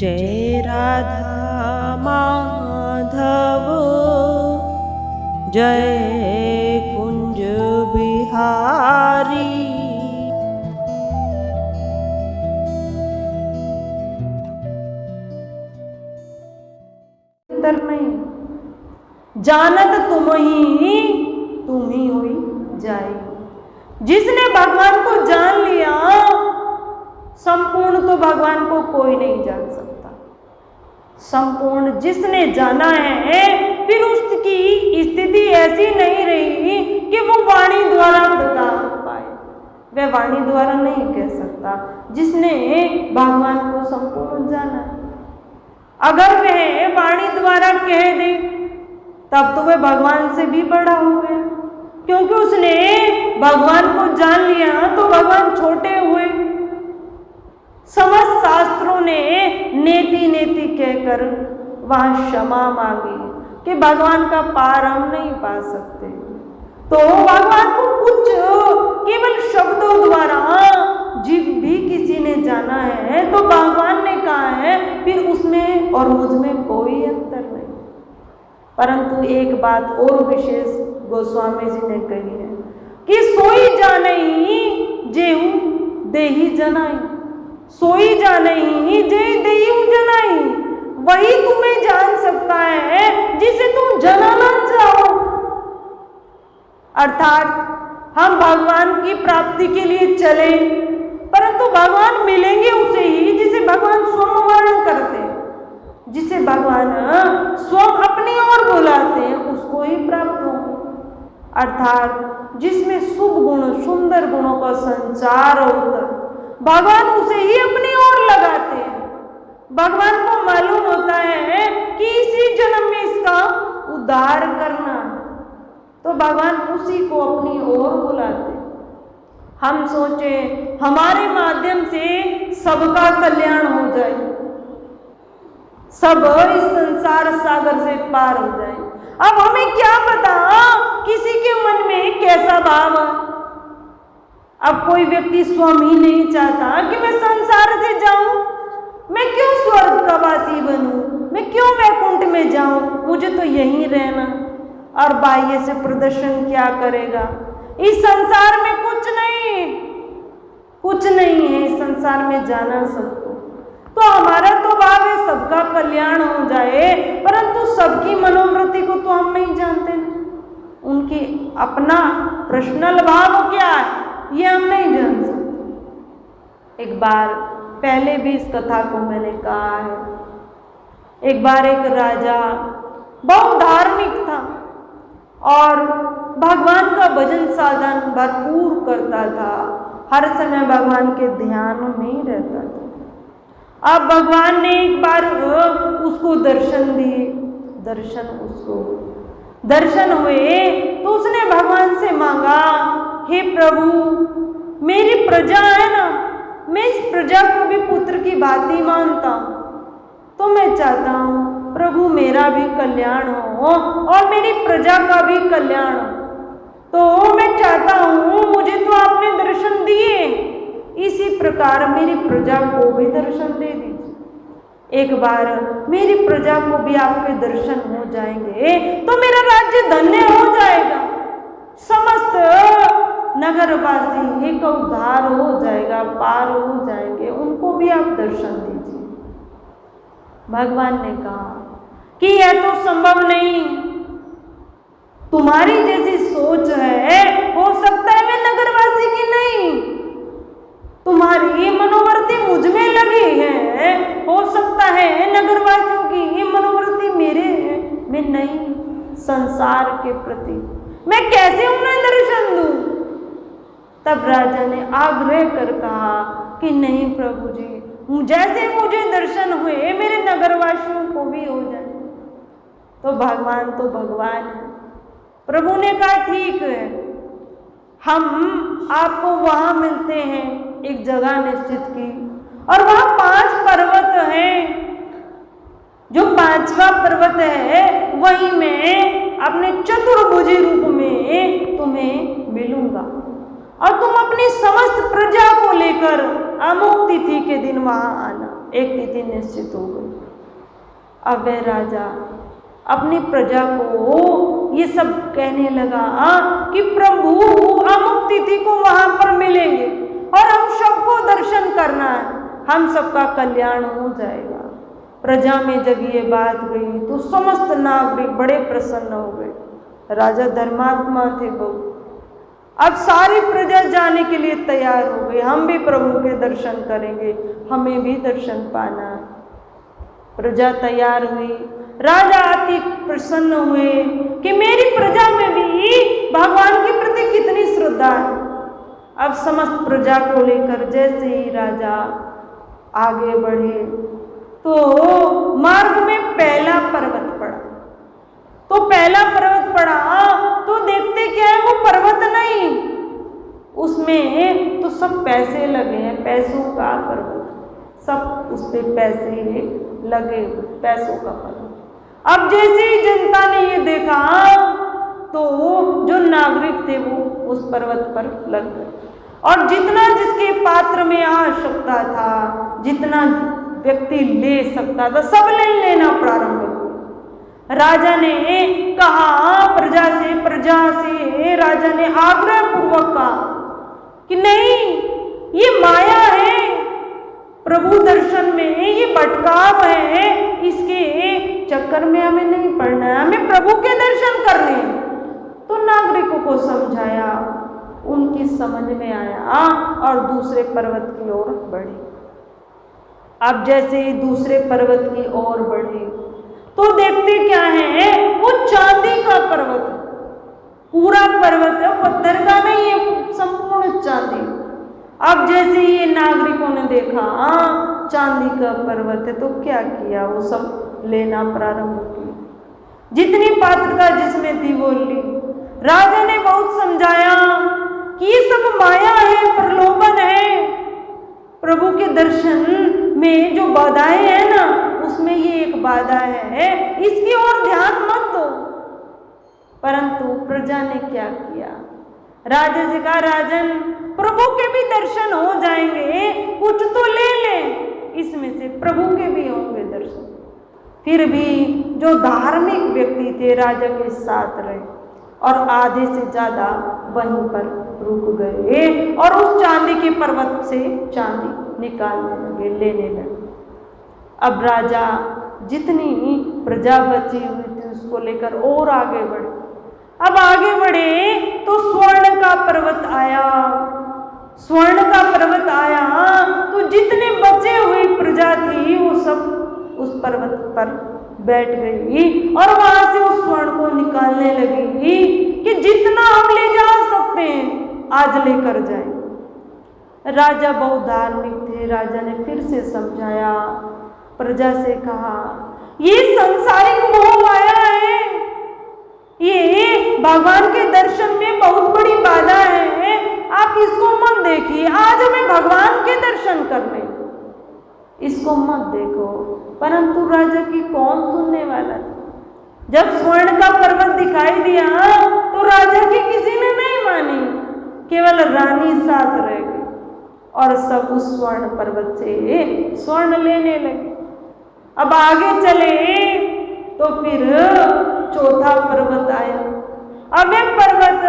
जय राधा माधव जय कुंज बिहारी। नहीं जानत तुम ही हुई जाए। जिसने भगवान को जान लिया संपूर्ण तो भगवान को कोई नहीं जान सकता। संपूर्ण जिसने जाना है फिर उसकी स्थिति ऐसी नहीं रही कि वो वाणी द्वारा बता पाए। वह वाणी द्वारा नहीं कह सकता। जिसने भगवान को संपूर्ण जाना है, अगर वह वाणी द्वारा कह दे तब तो वह भगवान से भी बड़ा हो गया, क्योंकि उसने भगवान को जान लिया तो भगवान छोटे हुए। समस्त शास्त्रों ने नेति नेति कहकर वहां क्षमा मांगी कि भगवान का पार हम नहीं पा सकते। तो भगवान को कुछ केवल शब्दों द्वारा जीव भी किसी ने जाना है तो भगवान ने कहा है फिर उसमें और मुझ में कोई अंतर नहीं। परंतु एक बात और विशेष गोस्वामी जी ने कही है कि सोई जानई जेहू देही जनाई। सोई जानई जे देही जनाई, वही तुम्हें जान सकता है जिसे तुम जनाना चाहो। अर्थात हम भगवान की प्राप्ति के लिए चले, परंतु भगवान मिलेंगे उसे ही जिसे भगवान स्वयं वर्णन करते हैं। जिसे भगवान स्वयं अपनी ओर बुलाते हैं उसको ही प्राप्त हो। अर्थात जिसमें शुभ गुण सुंदर गुणों का संचार होता है भगवान उसे ही अपनी ओर लगाते हैं। भगवान को मालूम होता है कि इसी जन्म में इसका उद्धार करना, तो भगवान उसी को अपनी ओर बुलाते। हम सोचे हमारे माध्यम से सबका कल्याण हो जाए, सब इस संसार सागर से पार हो जाए। अब हमें क्या पता किसी के मन में कैसा भाव है। अब कोई व्यक्ति स्वयं ही नहीं चाहता कि मैं संसार से जाऊं, मैं क्यों स्वर्ग का वासी बनूं, मैं क्यों वैकुंठ में जाऊं, मुझे तो यहीं रहना। और बाह्य से प्रदर्शन क्या करेगा। इस संसार में कुछ नहीं है, इस संसार में जाना सबको। तो हमारा तो भाव है सबका कल्याण हो जाए, परंतु सबकी मनोवृत्ति को तो हम नहीं जानते। उनकी अपना पर्सनल भाव क्या है ये हम नहीं जान सकते। एक बार पहले भी इस कथा को मैंने कहा है। एक बार एक राजा बहुत धार्मिक था और भगवान का भजन साधन भरपूर करता था, हर समय भगवान के ध्यान में ही रहता था। अब भगवान ने एक बार उसको दर्शन दिए। दर्शन हुए तो उसने भगवान से मांगा, हे प्रभु मेरी प्रजा है ना, मैं इस प्रजा को भी पुत्र की भांति मानता हूँ, तो मैं चाहता हूँ प्रभु मेरा भी कल्याण हो और मेरी प्रजा का भी कल्याण हो। तो मैं चाहता हूँ मुझे तो आपने दर्शन दिए, इसी प्रकार मेरी प्रजा को भी दर्शन दे दीजिए। एक बार मेरी प्रजा को भी आपके दर्शन हो जाएंगे तो मेरा राज्य धन्य हो जाएगा, समस्त नगरवासी एक उद्धार हो जाएगा, पार हो जाएंगे, उनको भी आप दर्शन दीजिए। भगवान ने कहा कि यह तो संभव नहीं, तुम्हारी जैसी सोच है, हो सकता है मैं नगरवासी की नहीं, तुम्हारी मनोवृत्ति मुझ में लगी है, हो सकता है नगरवासियों की मनोवृत्ति मेरे में नहीं, संसार के प्रति मैं कैसे उन्हें दर्शन दूं। तब राजा ने आग्रह कर कहा कि नहीं प्रभु जी, जैसे मुझे दर्शन हुए मेरे नगरवासियों को भी हो जाए। तो भगवान है। प्रभु ने कहा ठीक है, हम आपको वहां मिलते हैं, एक जगह निश्चित की, और वहां 5 पर्वत हैं। जो 5वां पर्वत है वहीं मैं अपने चतुर्भुजी रूप में तुम्हें मिलूंगा और तुम अपनी समस्त प्रजा को लेकर अमुक तिथि के दिन वहां आना। एक तिथि निश्चित हो गई। अब वह राजा अपनी प्रजा को ये सब कहने लगा कि प्रभु अमुक तिथि को वहां पर मिलेंगे और हम सबको दर्शन करना है, हम सबका कल्याण हो जाएगा। प्रजा में जब ये बात गई तो समस्त नागरिक बड़े प्रसन्न हो गए। राजा धर्मात्मा थे बहुत। अब सारी प्रजा जाने के लिए तैयार हो गई, हम भी प्रभु के दर्शन करेंगे, हमें भी दर्शन पाना है। प्रजा तैयार हुई। राजा अति प्रसन्न हुए कि मेरी प्रजा में भी भगवान के प्रति कितनी श्रद्धा है। अब समस्त प्रजा को लेकर जैसे ही राजा आगे बढ़े तो मार्ग में पहला पर्वत पड़ा। तो पहला पर्वत पड़ा तो देखते क्या है, वो पर्वत नहीं, उसमें तो सब पैसे लगे हैं, पैसों का पर्वत, सब उस पे पैसे लगे, पैसों का पर्वत। अब जैसे ही जनता ने ये देखा तो जो नागरिक थे वो उस पर्वत पर लग गए और जितना जिसके पात्र में आवश्यकता था, जितना व्यक्ति ले सकता था, सब लेना प्रारंभ किया। राजा ने कहा प्रजा से राजा ने आग्रह पूर्वक कहा कि नहीं, ये माया है, प्रभु दर्शन में ये भटकाव है, इसके चक्कर में हमें नहीं पड़ना है, हमें प्रभु के दर्शन करने हैं। तो नागरिकों को समझाया, उनकी समझ में आया और दूसरे पर्वत की ओर बढ़े। अब जैसे ही दूसरे पर्वत की ओर बढ़े तो देखते क्या है, वो चांदी का पर्वत, पूरा पर्वत है, पत्थर का नहीं है, संपूर्ण चांदी। अब जैसे ये नागरिकों ने देखा चांदी का पर्वत है तो क्या किया, वो सब लेना प्रारंभ किया। जितनी पात्रता जिसमें थी वो ली। राजा ने बहुत समझाया कि ये सब माया है, प्रलोभन है, प्रभु के दर्शन में जो बाधाएं हैं ना, उसमें ये एक बाधा है, इसकी ओर ध्यान मत दो। परंतु प्रजा ने क्या किया, राजा से कहा राजन प्रभु के भी दर्शन हो जाएंगे, कुछ तो ले ले, इसमें से प्रभु के भी होंगे दर्शन। फिर भी जो धार्मिक व्यक्ति थे राजा के साथ रहे और आधे से ज्यादा वहीं पर रुक गए और उस चांदी के पर्वत से चांदी निकालने लगे, लेने लगे। अब राजा जितनी प्रजा बची हुई थी उसको लेकर और आगे बढ़े। अब आगे बढ़े तो स्वर्ण का पर्वत आया। स्वर्ण का पर्वत आया तो जितने बचे हुई प्रजा थी वो सब उस पर्वत पर बैठ गई और वहां से उस स्वर्ण को निकालने लगी कि जितना हम ले जा सकते हैं आज लेकर जाए। राजा बहुत धार्मिक थे। राजा ने फिर से समझाया, प्रजा से कहा ये सांसारिक मोह माया है, ये भगवान के दर्शन में बहुत बड़ी बाधा है, आप इसको मत देखिए, आज हमें भगवान के दर्शन करने, इसको मत देखो। परंतु राजा की कौन सुनने वाला था। जब स्वर्ण का पर्वत दिखाई दिया तो राजा की किसी ने नहीं मानी, केवल रानी साथ रह गई और सब उस स्वर्ण पर्वत से स्वर्ण लेने लगे। अब आगे चले तो फिर चौथा पर्वत आया। अब एक पर्वत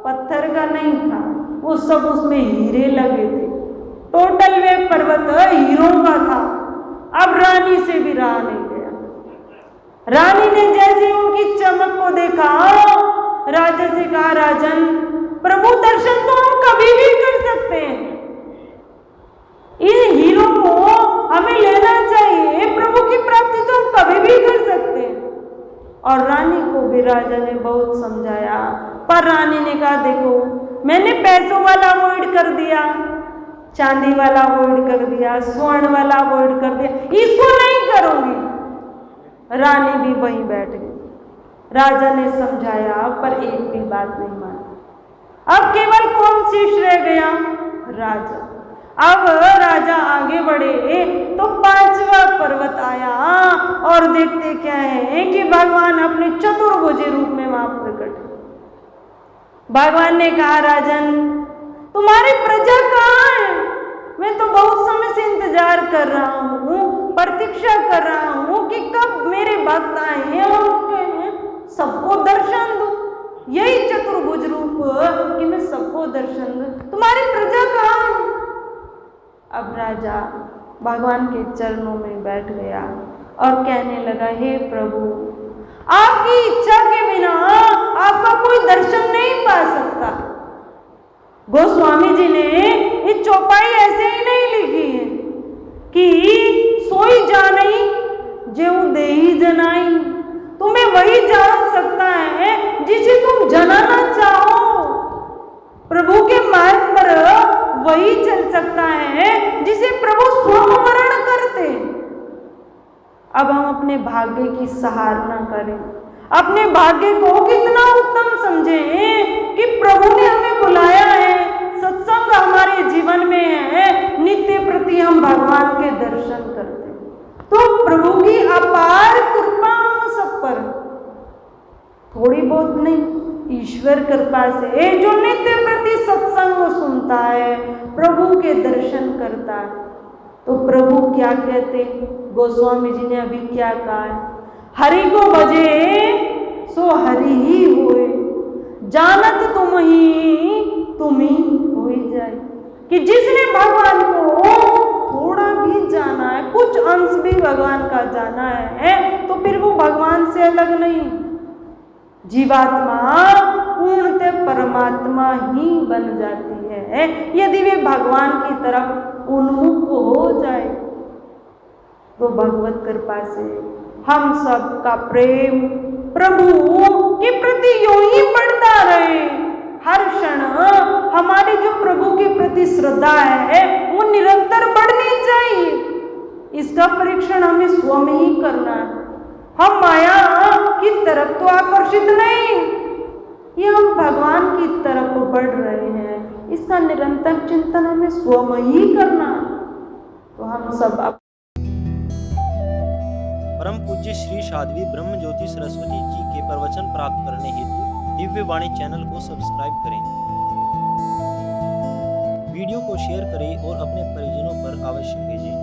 पत्थर का नहीं था, वो सब उसमें हीरे लगे थे, टोटल वे पर्वत हीरों का था। अब रानी से भी रहा नहीं गया। रानी ने जैसे उनकी चमक को देखा राजा से कहा राजन प्रभु दर्शन तो हम कभी भी कर सकते हैं, इन हीरों को हमें लेना चाहिए, प्रभु की प्राप्ति तो हम कभी भी कर सकते हैं। और रानी को भी राजा ने बहुत समझाया, पर रानी ने कहा देखो मैंने पैसों वाला अवॉइड कर दिया, चांदी वाला अवॉइड कर दिया, स्वर्ण वाला अवॉइड कर दिया, इसको नहीं करूंगी। रानी भी वहीं बैठ गई। राजा ने समझाया पर एक भी बात नहीं मानी। अब केवल कौन शेष रह गया, राजा। अब राजा आगे बढ़े तो पांचवा पर्वत आया और देखते क्या है कि भगवान अपने चतुर्भुजी रूप में वहां प्रकट है। भगवान ने कहा राजन तुम्हारी प्रजा कहाँ है, मैं तो बहुत समय से इंतजार कर रहा हूँ, प्रतीक्षा कर रहा हूँ कि कब मेरे भक्त आए और सबको दर्शन दूं। यही चतुर्भुज रूप कि मैं सबको दर्शन दूं। तुम्हारी प्रजा कहाँ है? अब राजा भगवान के चरणों में बैठ गया और कहने लगा, हे प्रभु, आपकी इच्छा के बिना आपका कोई दर्शन नहीं पा सकता। गोस्वामी जी ने ये चौपाई ऐसे ही नहीं लिखी है कि सोई जानई जेऊ देही जनाई। तुम्हें वही जान सकता है जिसे तुम जनाना चाहो। प्रभु के मार्ग पर वही चल सकता है जिसे प्रभु स्वयं वर्ण करते। अब हम अपने भाग्य की सराहना करें, अपने भाग्य को कितना उत्तम समझें कि प्रभु ने हमें बुलाया है, सत्संग हमारे जीवन में है, नित्य प्रति हम भगवान के दर्शन करते हैं। तो प्रभु की अपार कृपा हम सब पर, थोड़ी बहुत नहीं, ईश्वर कृपा से जो नित्य प्रति सत्संग सुनता है, प्रभु के दर्शन करता है। तो प्रभु क्या कहते, गोस्वामी जी ने अभी क्या कहा है, हरि को भजे सो हरि ही होए, जानत तुम ही हो जाए। कि जिसने भगवान को थोड़ा भी जाना है, कुछ अंश भी भगवान का जाना है, तो फिर वो भगवान से अलग नहीं। जीवात्मा पूर्णतः परमात्मा ही बन जाती है यदि वे भगवान की तरफ उन्मुख हो जाए। तो भगवत कृपा से हम सब का प्रेम प्रभु के प्रति यूं ही बढ़ता रहे। हर क्षण हमारी जो प्रभु के प्रति श्रद्धा है वो निरंतर बढ़नी चाहिए। इसका परीक्षण हमें स्वयं ही करना है। हम माया की तरफ तो आकर्षित नहीं, ये हम भगवान की तरफ बढ़ रहे हैं, इसका निरंतर चिंतन हमें स्वयं ही करना। तो हम सब परम पूज्य श्री साध्वी ब्रह्म ज्योति सरस्वती जी के प्रवचन प्राप्त करने हेतु दिव्य वाणी चैनल को सब्सक्राइब करें, वीडियो को शेयर करें और अपने परिजनों पर अवश्य भेजें।